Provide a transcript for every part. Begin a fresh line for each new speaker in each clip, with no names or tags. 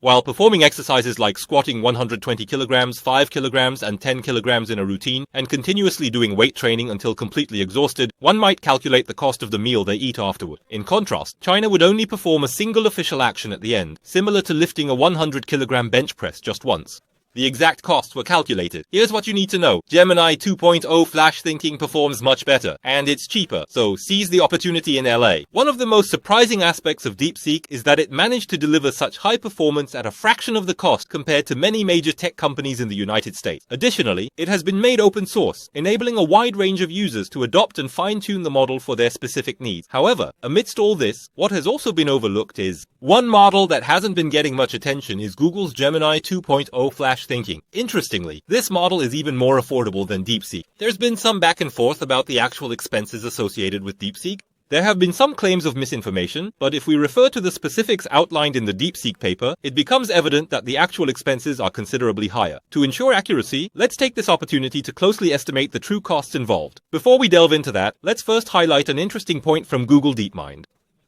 While performing exercises like squatting 120 kilograms, 5 kilograms, and 10 kilograms in a routine, and continuously doing weight training until completely exhausted, one might calculate the cost of the meal they eat afterward. In contrast, China would only perform a single official action at the end, similar to lifting a 100-kilogram bench press just once. The exact costs were calculated. Here's what you need to know. Gemini 2.0 flash thinking performs much better, and it's cheaper, so seize the opportunity in LA. One of the most surprising aspects of DeepSeek is that it managed to deliver such high performance at a fraction of the cost compared to many major tech companies in the United States. Additionally, it has been made open source, enabling a wide range of users to adopt and fine-tune the model for their specific needs. However, amidst all this, what has also been overlooked is one model that hasn't been getting much attention is Google's Gemini 2.0 flash thinking. Interestingly, this model is even more affordable than DeepSeek. There's been some back and forth about the actual expenses associated with DeepSeek. There have been some claims of misinformation, but if we refer to the specifics outlined in the DeepSeek paper, it becomes evident that the actual expenses are considerably higher. To ensure accuracy, let's take this opportunity to closely estimate the true costs involved. Before we delve into that, let's first highlight an interesting point from Google DeepMind.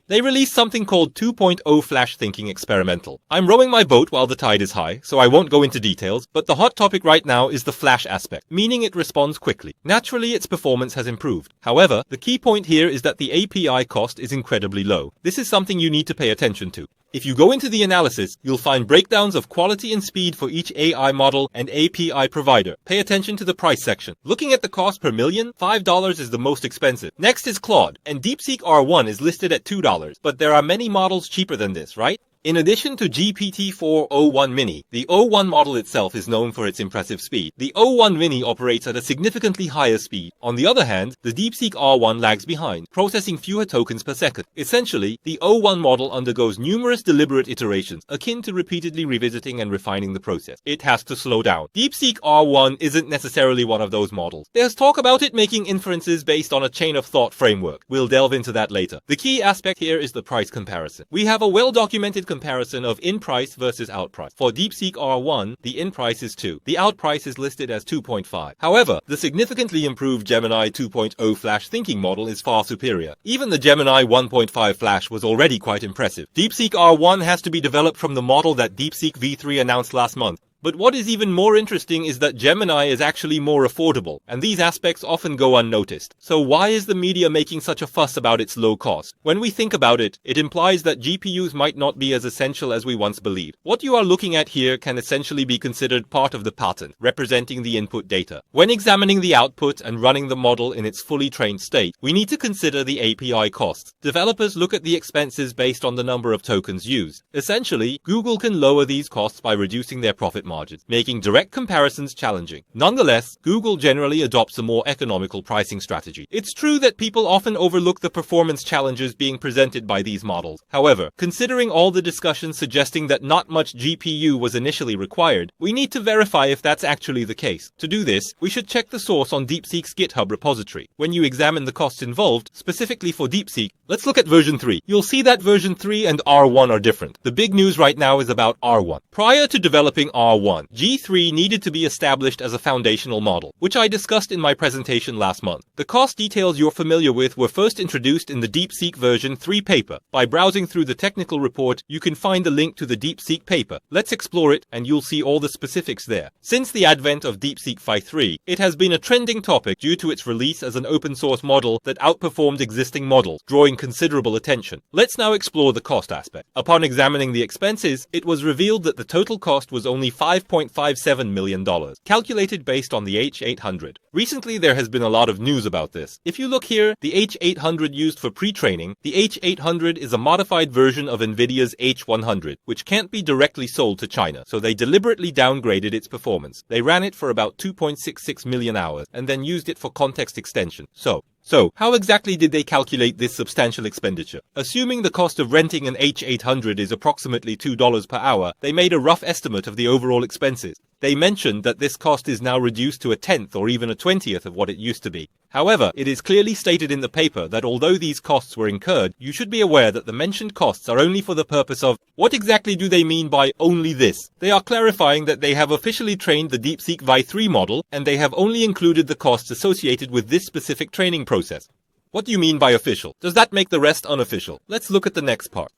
They released something called 2.0 Flash Thinking Experimental. I'm rowing my boat while the tide is high, so I won't go into details, but the hot topic right now is the flash aspect, meaning it responds quickly. Naturally, its performance has improved. However, the key point here is that the API cost is incredibly low. This is something you need to pay attention to. If you go into the analysis, you'll find breakdowns of quality and speed for each AI model and API provider. Pay attention to the price section. Looking at the cost per million, $5 is the most expensive. Next is Claude, and DeepSeek R1 is listed at $2, but there are many models cheaper than this, right? In addition to GPT-4 O1 Mini, the O1 model itself is known for its impressive speed. The O1 Mini operates at a significantly higher speed. On the other hand, the DeepSeek R1 lags behind, processing fewer tokens per second. Essentially, the O1 model undergoes numerous deliberate iterations, akin to repeatedly revisiting and refining the process. It has to slow down. DeepSeek R1 isn't necessarily one of those models. There's talk about it making inferences based on a chain of thought framework. We'll delve into that later. The key aspect here is the price comparison. We have a well-documented comparison of in-price versus out-price. For DeepSeek R1, the in-price is 2. The out-price is listed as 2.5. However, the significantly improved Gemini 2.0 Flash Thinking model is far superior. Even the Gemini 1.5 Flash was already quite impressive. DeepSeek R1 has to be developed from the model that DeepSeek V3 announced last month. But what is even more interesting is that Gemini is actually more affordable, and these aspects often go unnoticed. So why is the media making such a fuss about its low cost? When we think about it, it implies that GPUs might not be as essential as we once believed. What you are looking at here can essentially be considered part of the pattern, representing the input data. When examining the output and running the model in its fully trained state, we need to consider the API costs. Developers look at the expenses based on the number of tokens used. Essentially, Google can lower these costs by reducing their profit margins, making direct comparisons challenging. Nonetheless, Google generally adopts a more economical pricing strategy. It's true that people often overlook the performance challenges being presented by these models. However, considering all the discussions suggesting that not much GPU was initially required, we need to verify if that's actually the case. To do this, we should check the source on DeepSeek's GitHub repository. When you examine the costs involved, specifically for DeepSeek, let's look at version 3. You'll see that version 3 and R1 are different. The big news right now is about R1. Prior to developing R1, G3 needed to be established as a foundational model, which I discussed in my presentation last month. The cost details you're familiar with were first introduced in the DeepSeek version 3 paper. By browsing through the technical report, you can find the link to the DeepSeek paper. Let's explore it, and you'll see all the specifics there. Since the advent of DeepSeek V3, it has been a trending topic due to its release as an open-source model that outperformed existing models, drawing considerable attention. Let's now explore the cost aspect. Upon examining the expenses, it was revealed that the total cost was only $5.57 million, calculated based on the H800. Recently, there has been a lot of news about this. If you look here, the H800 used for pre-training, the H800 is a modified version of NVIDIA's H100, which can't be directly sold to China, so they deliberately downgraded its performance. They ran it for about 2.66 million hours, and then used it for context extension. So, how exactly did they calculate this substantial expenditure? Assuming the cost of renting an H800 is approximately $2 per hour, they made a rough estimate of the overall expenses. They mentioned that this cost is now reduced to a tenth or even a 20th of what it used to be. However, it is clearly stated in the paper that although these costs were incurred, you should be aware that the mentioned costs are only for the purpose of... What exactly do they mean by only this? They are clarifying that they have officially trained the DeepSeek V3 model, and they have only included the costs associated with this specific training process. What do you mean by official? Does that make the rest unofficial? Let's look at the next part.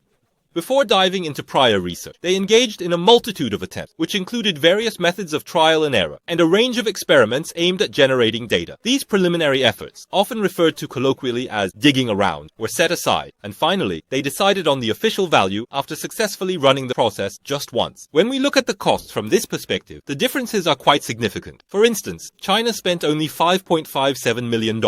Before diving into prior research, they engaged in a multitude of attempts, which included various methods of trial and error, and a range of experiments aimed at generating data. These preliminary efforts, often referred to colloquially as digging around, were set aside, and finally, they decided on the official value after successfully running the process just once. When we look at the costs from this perspective, the differences are quite significant. For instance, China spent only $5.57 million,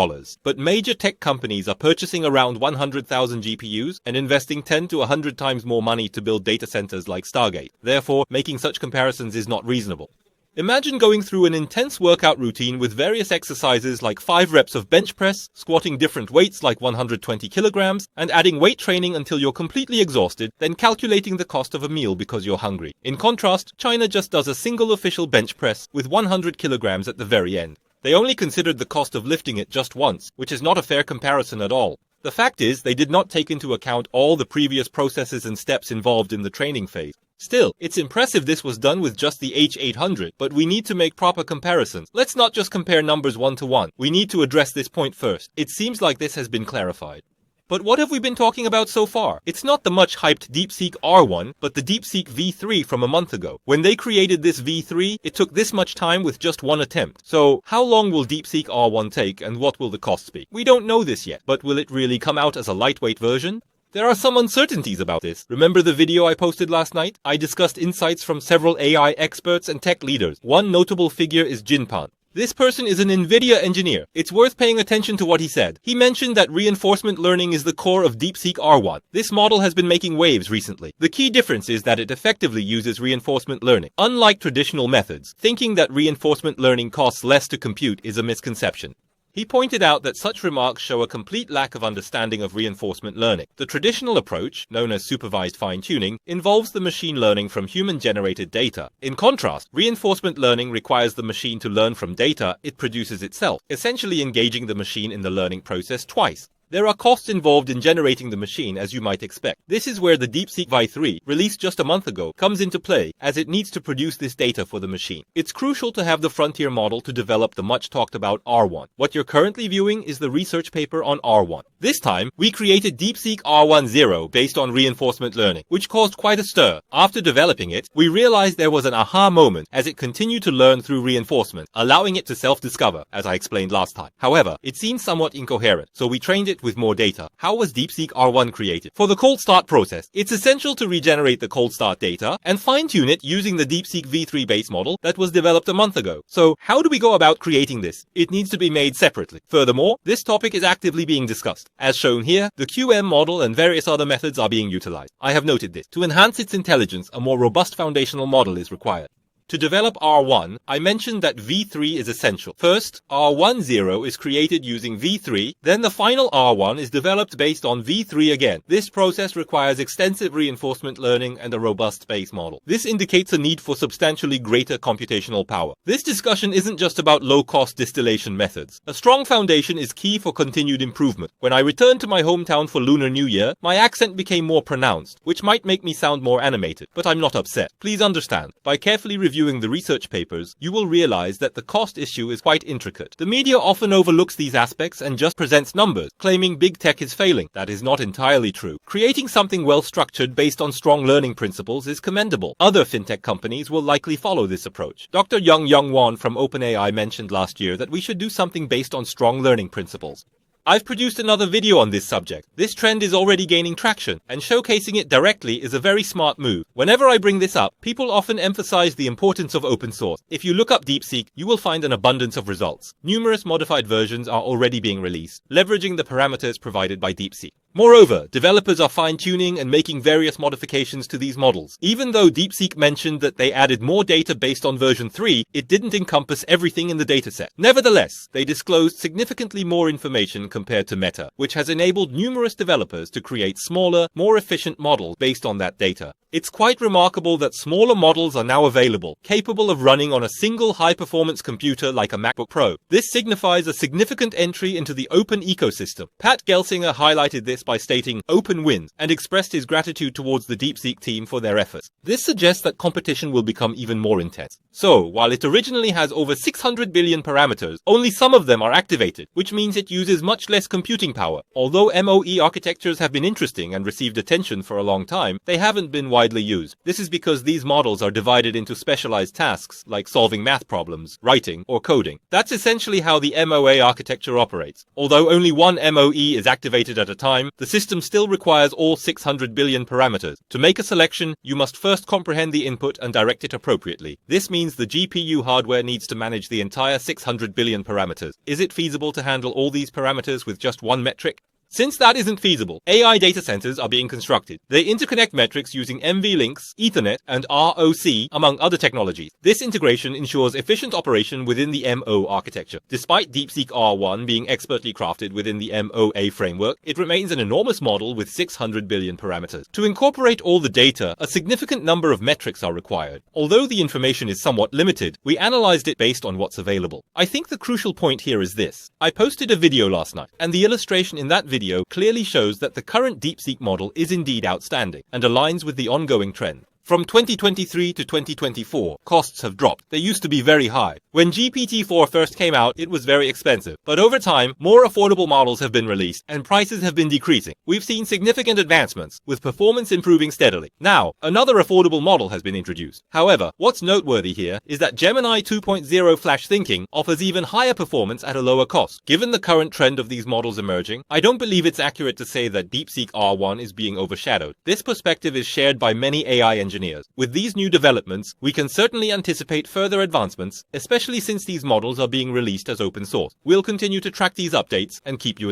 but major tech companies are purchasing around 100,000 GPUs and investing 10 to 100 times more money to build data centers like Stargate. Therefore, making such comparisons is not reasonable. Imagine going through an intense workout routine with various exercises like 5 reps of bench press, squatting different weights like 120 kilograms, and adding weight training until you're completely exhausted, then calculating the cost of a meal because you're hungry. In contrast, China just does a single official bench press with 100 kilograms at the very end. They only considered the cost of lifting it just once, which is not a fair comparison at all. The fact is, they did not take into account all the previous processes and steps involved in the training phase. Still, it's impressive this was done with just the H800, but we need to make proper comparisons. Let's not just compare numbers one to one. We need to address this point first. It seems like this has been clarified. But what have we been talking about so far? It's not the much-hyped DeepSeek R1, but the DeepSeek V3 from a month ago. When they created this V3, it took this much time with just one attempt. So, how long will DeepSeek R1 take, and what will the costs be? We don't know this yet, but will it really come out as a lightweight version? There are some uncertainties about this. Remember the video I posted last night? I discussed insights from several AI experts and tech leaders. One notable figure is Jinpan. This person is an NVIDIA engineer. It's worth paying attention to what he said. He mentioned that reinforcement learning is the core of DeepSeek R1. This model has been making waves recently. The key difference is that it effectively uses reinforcement learning. Unlike traditional methods, thinking that reinforcement learning costs less to compute is a misconception. He pointed out that such remarks show a complete lack of understanding of reinforcement learning. The traditional approach, known as supervised fine-tuning, involves the machine learning from human-generated data. In contrast, reinforcement learning requires the machine to learn from data it produces itself, essentially engaging the machine in the learning process twice. There are costs involved in generating the machine, as you might expect. This is where the DeepSeek V3, released just a month ago, comes into play, as it needs to produce this data for the machine. It's crucial to have the frontier model to develop the much-talked-about R1. What you're currently viewing is the research paper on R1. This time, we created DeepSeek R1 based on reinforcement learning, which caused quite a stir. After developing it, we realized there was an aha moment as it continued to learn through reinforcement, allowing it to self-discover, as I explained last time. However, it seemed somewhat incoherent, so we trained it with more data. How was DeepSeek R1 created? For the cold start process, it's essential to regenerate the cold start data and fine-tune it using the DeepSeek V3 base model that was developed a month ago. So, how do we go about creating this? It needs to be made separately. Furthermore, this topic is actively being discussed. As shown here, the QM model and various other methods are being utilized. I have noted this. To enhance its intelligence, a more robust foundational model is required. To develop R1, I mentioned that V3 is essential. First, R1 is created using V3, then the final R1 is developed based on V3 again. This process requires extensive reinforcement learning and a robust base model. This indicates a need for substantially greater computational power. This discussion isn't just about low-cost distillation methods. A strong foundation is key for continued improvement. When I returned to my hometown for Lunar New Year, my accent became more pronounced, which might make me sound more animated, but I'm not upset. Please understand, by carefully reviewing the research papers, you will realize that the cost issue is quite intricate. The media often overlooks these aspects and just presents numbers, claiming big tech is failing. That is not entirely true. Creating something well-structured based on strong learning principles is commendable. Other fintech companies will likely follow this approach. Dr. Young Won from OpenAI mentioned last year that we should do something based on strong learning principles. I've produced another video on this subject. This trend is already gaining traction, and showcasing it directly is a very smart move. Whenever I bring this up, people often emphasize the importance of open source. If you look up DeepSeek, you will find an abundance of results. Numerous modified versions are already being released, leveraging the parameters provided by DeepSeek. Moreover, developers are fine-tuning and making various modifications to these models. Even though DeepSeek mentioned that they added more data based on version 3, it didn't encompass everything in the dataset. Nevertheless, they disclosed significantly more information compared to Meta, which has enabled numerous developers to create smaller, more efficient models based on that data. It's quite remarkable that smaller models are now available, capable of running on a single high-performance computer like a MacBook Pro. This signifies a significant entry into the open ecosystem. Pat Gelsinger highlighted this this by stating "open wins" and expressed his gratitude towards the DeepSeek team for their efforts. This suggests that competition will become even more intense. So, while it originally has over 600 billion parameters, only some of them are activated, which means it uses much less computing power. Although MOE architectures have been interesting and received attention for a long time, they haven't been widely used. This is because these models are divided into specialized tasks, like solving math problems, writing, or coding. That's essentially how the MOA architecture operates. Although only one MOE is activated at a time, the system still requires all 600 billion parameters. To make a selection, you must first comprehend the input and direct it appropriately. This means the GPU hardware needs to manage the entire 600 billion parameters. Is it feasible to handle all these parameters with just one metric? Since that isn't feasible, AI data centers are being constructed. They interconnect metrics using NVLinks, Ethernet, and ROC, among other technologies. This integration ensures efficient operation within the MO architecture. Despite DeepSeek R1 being expertly crafted within the MOA framework, it remains an enormous model with 600 billion parameters. To incorporate all the data, a significant number of metrics are required. Although the information is somewhat limited, we analyzed it based on what's available. I think the crucial point here is this. I posted a video last night, and the illustration in that video clearly shows that the current DeepSeek model is indeed outstanding and aligns with the ongoing trend. From 2023 to 2024, costs have dropped. They used to be very high. When GPT-4 first came out, it was very expensive. But over time, more affordable models have been released, and prices have been decreasing. We've seen significant advancements, with performance improving steadily. Now, another affordable model has been introduced. However, what's noteworthy here is that Gemini 2.0 Flash Thinking offers even higher performance at a lower cost. Given the current trend of these models emerging, I don't believe it's accurate to say that DeepSeek R1 is being overshadowed. This perspective is shared by many AI engineers. With these new developments, we can certainly anticipate further advancements, especially since these models are being released as open source. We'll continue to track these updates and keep you informed.